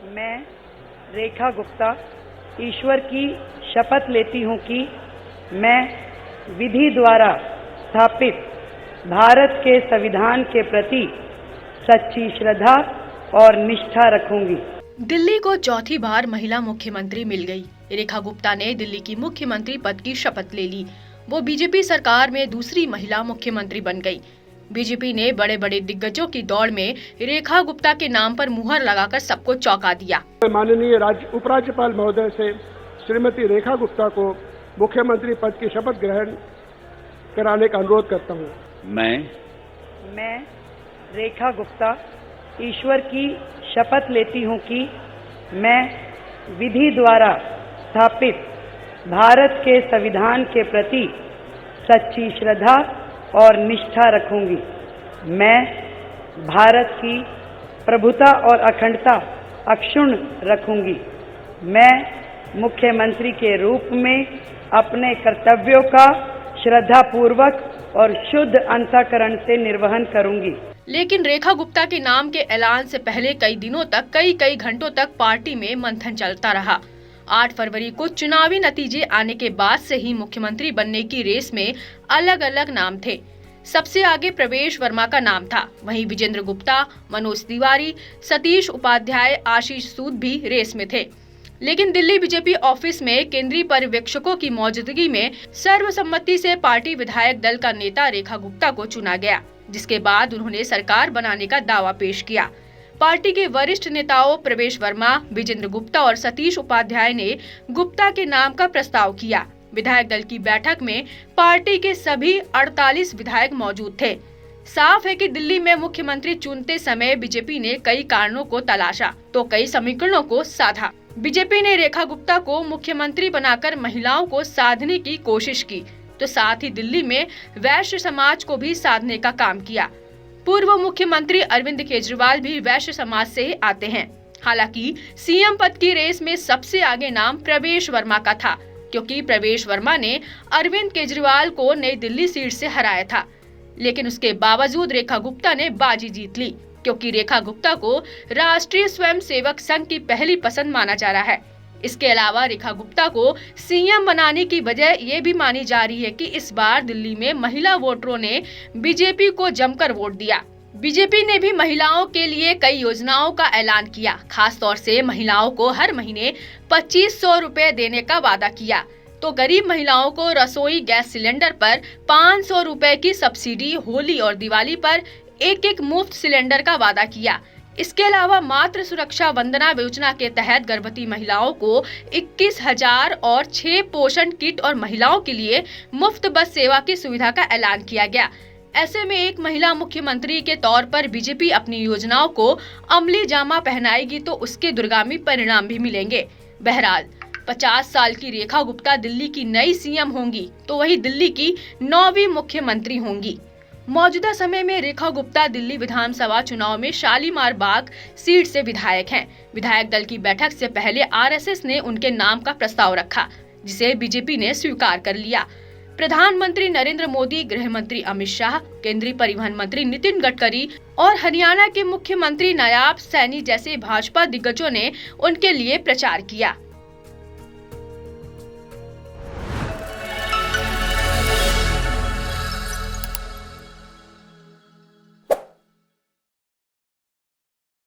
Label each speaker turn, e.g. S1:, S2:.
S1: मैं रेखा गुप्ता ईश्वर की शपथ लेती हूँ कि मैं विधि द्वारा स्थापित भारत के संविधान के प्रति सच्ची श्रद्धा और निष्ठा रखूंगी।
S2: दिल्ली को चौथी बार महिला मुख्यमंत्री मिल गई। रेखा गुप्ता ने दिल्ली की मुख्यमंत्री पद की शपथ ले ली। वो बीजेपी सरकार में दूसरी महिला मुख्यमंत्री बन गई। बीजेपी ने बड़े बड़े दिग्गजों की दौड़ में रेखा गुप्ता के नाम पर मुहर लगाकर सबको चौंका दिया।
S3: माननीय उपराज्यपाल महोदय से श्रीमती रेखा गुप्ता को मुख्यमंत्री पद की शपथ ग्रहण कराने का अनुरोध करता हूँ।
S1: मैं रेखा गुप्ता ईश्वर की शपथ लेती हूँ कि मैं विधि द्वारा स्थापित भारत के संविधान के प्रति सच्ची श्रद्धा और निष्ठा रखूंगी। मैं भारत की प्रभुता और अखंडता अक्षुण्ण रखूंगी। मैं मुख्यमंत्री के रूप में अपने कर्तव्यों का श्रद्धापूर्वक और शुद्ध अंतःकरण से निर्वहन करूंगी।
S2: लेकिन रेखा गुप्ता के नाम के ऐलान से पहले कई दिनों तक कई घंटों तक पार्टी में मंथन चलता रहा। 8 फरवरी को चुनावी नतीजे आने के बाद से ही मुख्यमंत्री बनने की रेस में अलग अलग नाम थे। सबसे आगे प्रवेश वर्मा का नाम था, वहीं विजेंद्र गुप्ता, मनोज तिवारी, सतीश उपाध्याय, आशीष सूद भी रेस में थे। लेकिन दिल्ली बीजेपी ऑफिस में केंद्रीय पर्यवेक्षकों की मौजूदगी में सर्वसम्मति से पार्टी विधायक दल का नेता रेखा गुप्ता को चुना गया, जिसके बाद उन्होंने सरकार बनाने का दावा पेश किया। पार्टी के वरिष्ठ नेताओं प्रवेश वर्मा, विजेंद्र गुप्ता और सतीश उपाध्याय ने गुप्ता के नाम का प्रस्ताव किया। विधायक दल की बैठक में पार्टी के सभी 48 विधायक मौजूद थे। साफ है कि दिल्ली में मुख्यमंत्री चुनते समय बीजेपी ने कई कारणों को तलाशा तो कई समीकरणों को साधा। बीजेपी ने रेखा गुप्ता को मुख्यमंत्री बनाकर महिलाओं को साधने की कोशिश की, तो साथ ही दिल्ली में वैश्य समाज को भी साधने का काम किया। पूर्व मुख्यमंत्री अरविंद केजरीवाल भी वैश्य समाज से ही आते हैं। हालांकि सीएम पद की रेस में सबसे आगे नाम प्रवेश वर्मा का था, क्योंकि प्रवेश वर्मा ने अरविंद केजरीवाल को नई दिल्ली सीट से हराया था। लेकिन उसके बावजूद रेखा गुप्ता ने बाजी जीत ली, क्योंकि रेखा गुप्ता को राष्ट्रीय स्वयंसेवक संघ की पहली पसंद माना जा रहा है। इसके अलावा रेखा गुप्ता को सीएम बनाने की वजह ये भी मानी जा रही है कि इस बार दिल्ली में महिला वोटरों ने बीजेपी को जमकर वोट दिया। बीजेपी ने भी महिलाओं के लिए कई योजनाओं का ऐलान किया। खास तौर से महिलाओं को हर महीने 2500 रुपए देने का वादा किया, तो गरीब महिलाओं को रसोई गैस सिलेंडर पर 500 रुपए की सब्सिडी, होली और दिवाली पर एक मुफ्त सिलेंडर का वादा किया। इसके अलावा मातृ सुरक्षा वंदना योजना के तहत गर्भवती महिलाओं को 21,000 और 6 पोषण किट और महिलाओं के लिए मुफ्त बस सेवा की सुविधा का ऐलान किया गया। ऐसे में एक महिला मुख्यमंत्री के तौर पर बीजेपी अपनी योजनाओं को अमली जामा पहनाएगी तो उसके दूरगामी परिणाम भी मिलेंगे। बहरहाल 50 साल की रेखा गुप्ता दिल्ली की नई सीएम होंगी, तो वही दिल्ली की 9वीं मुख्यमंत्री होंगी। मौजूदा समय में रेखा गुप्ता दिल्ली विधानसभा चुनाव में शालीमार बाग सीट से विधायक हैं। विधायक दल की बैठक से पहले आरएसएस ने उनके नाम का प्रस्ताव रखा, जिसे बीजेपी ने स्वीकार कर लिया। प्रधानमंत्री नरेंद्र मोदी, गृह मंत्री अमित शाह, केंद्रीय परिवहन मंत्री नितिन गडकरी और हरियाणा के मुख्यमंत्री नायाब सैनी जैसे भाजपा दिग्गजों ने उनके लिए प्रचार किया।